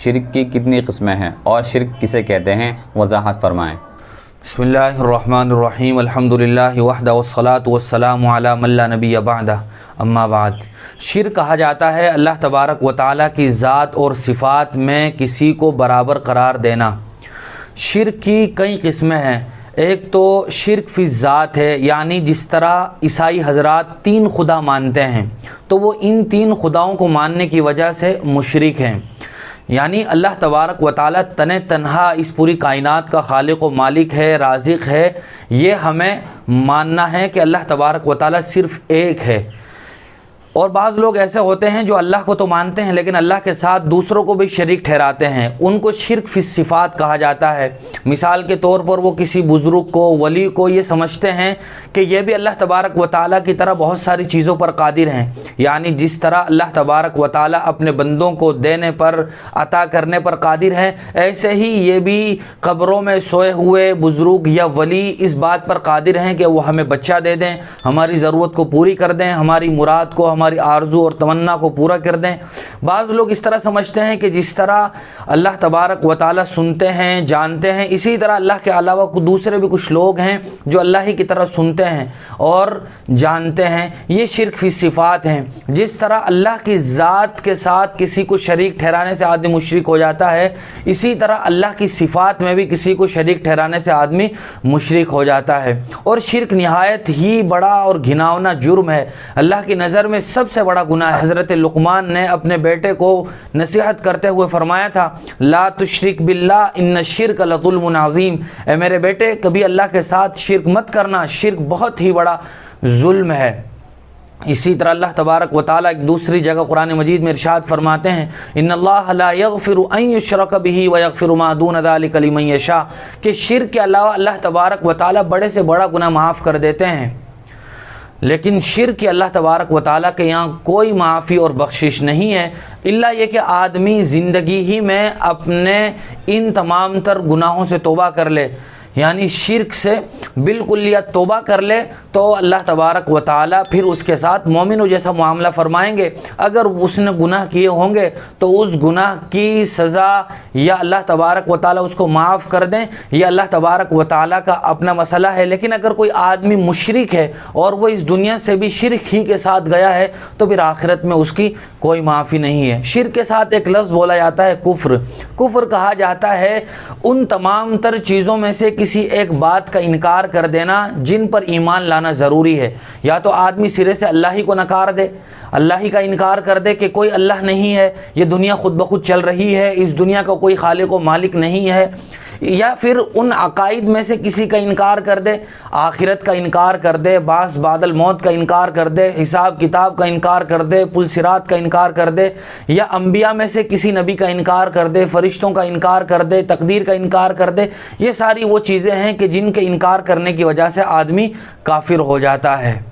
शिर्क की कितनी किस्में हैं और शिर्क किसे कहते हैं, वज़ाहत फरमाएँ। बिस्मिल्लाहिर्रहमानिर्रहीम अल्हम्दुलिल्लाहि वहदा वस्सलातु वस्सलामु अला मन ला नबिय्य बअदा अम्मा बाद। शिर्क कहा जाता है अल्लाह तबारक व तआला की ज़ात और सिफ़ात में किसी को बराबर करार देना। शिर्क की कई किस्में हैं। एक तो शिर्क फ़ी ज़ात है, यानी जिस तरह ईसाई हज़रात 3 खुदा मानते हैं तो वो इन 3 खुदाओं को मानने की वजह से मुशरिक हैं। यानी अल्लाह तबारक व तआला तने तन्हा इस पूरी कायनात का खालिक व मालिक है, राज़िक़ है, ये हमें मानना है कि अल्लाह तबारक व तआला सिर्फ़ एक है। और बाज़ लोग ऐसे होते हैं जो अल्लाह को तो मानते हैं लेकिन अल्लाह के साथ दूसरों को भी शरीक ठहराते हैं, उनको शिर्क फ़ी सिफ़ात कहा जाता है। मिसाल के तौर पर वो किसी बुज़ुर्ग को, वली को ये समझते हैं कि ये भी अल्लाह तबारक व तआला की तरह बहुत सारी चीज़ों पर कादिर हैं। यानी जिस तरह अल्लाह तबारक व तआला अपने बंदों को देने पर, अता करने पर कादिर है, ऐसे ही ये भी कब्रों में सोए हुए बुज़ुर्ग या वली इस बात पर कादिर हैं कि वो हमें बच्चा दे दें, हमारी ज़रूरत को पूरी कर दें, हमारी मुराद को, हमारी आरज़ू और तमन्ना को पूरा कर दें। बाज़ लोग इस तरह समझते हैं कि जिस तरह अल्लाह तबारक व तआला सुनते हैं, जानते हैं, इसी तरह अल्लाह के अलावा दूसरे भी कुछ लोग हैं जो अल्लाह ही की तरह सुनते हैं और जानते हैं। ये शिर्क फ़ी सिफ़ात हैं। जिस तरह अल्लाह की ज़ात के साथ किसी को शरीक ठहराने से आदमी मुशरिक हो जाता है, इसी तरह अल्लाह की सिफ़ात में भी किसी को शरीक ठहराने से आदमी मुशरिक हो जाता है। और शिर्क निहायत ही बड़ा और घिनौना जुर्म है। अल्लाह की नज़र में सबसे बड़ा गुनाह है। हज़रत लुक़मान ने अपने बेटे को नसीहत करते हुए फरमाया था, ला तुश्रिक बिल्लाह इन्न शिर्क लज़ुल्मुन अज़ीम। ए मेरे बेटे, कभी अल्लाह के साथ शिर्क मत करना, शिर्क बहुत ही बड़ा जुल्म है। इसी तरह अल्लाह तबारक व तआला एक दूसरी जगह कुरान मजीद में इरशाद फरमाते हैं, इन्नल्लाह ला यग़फ़िरु अन युश्रक बिही व यग़फ़िरु मा दून ज़ालिका लिमन यशा, कि शिर्क के अलावा अल्लाह तबारक व तआला बड़े से बड़ा गुनाह माफ़ कर देते हैं। लेकिन शिर्क की अल्लाह तबारक व तआला के यहाँ कोई माफ़ी और बख्शिश नहीं है, इल्ला ये कि आदमी ज़िंदगी ही में अपने इन तमाम तर गुनाहों से तौबा कर ले, यानी शिर्क से बिल्कुल या तौबा कर ले तो अल्लाह तबारक व तआला फिर उसके साथ मोमिनों जैसा मामला फ़रमाएंगे। अगर उसने गुनाह किए होंगे तो उस गुनाह की सज़ा या अल्लाह तबारक व तआला उसको माफ़ कर दें, यह अल्लाह तबारक व तआला का अपना मसला है। लेकिन अगर कोई आदमी मुशरिक है और वो इस दुनिया से भी शिर्क ही के साथ गया है तो फिर आखिरत में उसकी कोई माफ़ी नहीं है। शिर्क के साथ एक लफ्ज़ बोला जाता है कुफ्र। कुफ्र कहा जाता है उन तमाम तर चीज़ों में से किसी एक बात का इनकार कर देना जिन पर ईमान लाना ज़रूरी है। या तो आदमी सिरे से अल्लाह ही को नकार दे, अल्लाह ही का इनकार कर दे कि कोई अल्लाह नहीं है, ये दुनिया खुद ब खुद चल रही है, इस दुनिया का कोई खालिक व मालिक नहीं है, या फिर उन अकाइद में से किसी का इनकार कर दे, आखिरत का इनकार कर दे, बास बादल मौत का इनकार कर दे, हिसाब किताब का इनकार कर दे, पुल सिरात का इनकार कर दे, या अंबिया में से किसी नबी का इनकार कर दे, फरिश्तों का इनकार कर दे, तकदीर का इनकार कर दे। ये सारी वो चीज़ें हैं कि जिनके इनकार करने की वजह से आदमी काफिर हो जाता है।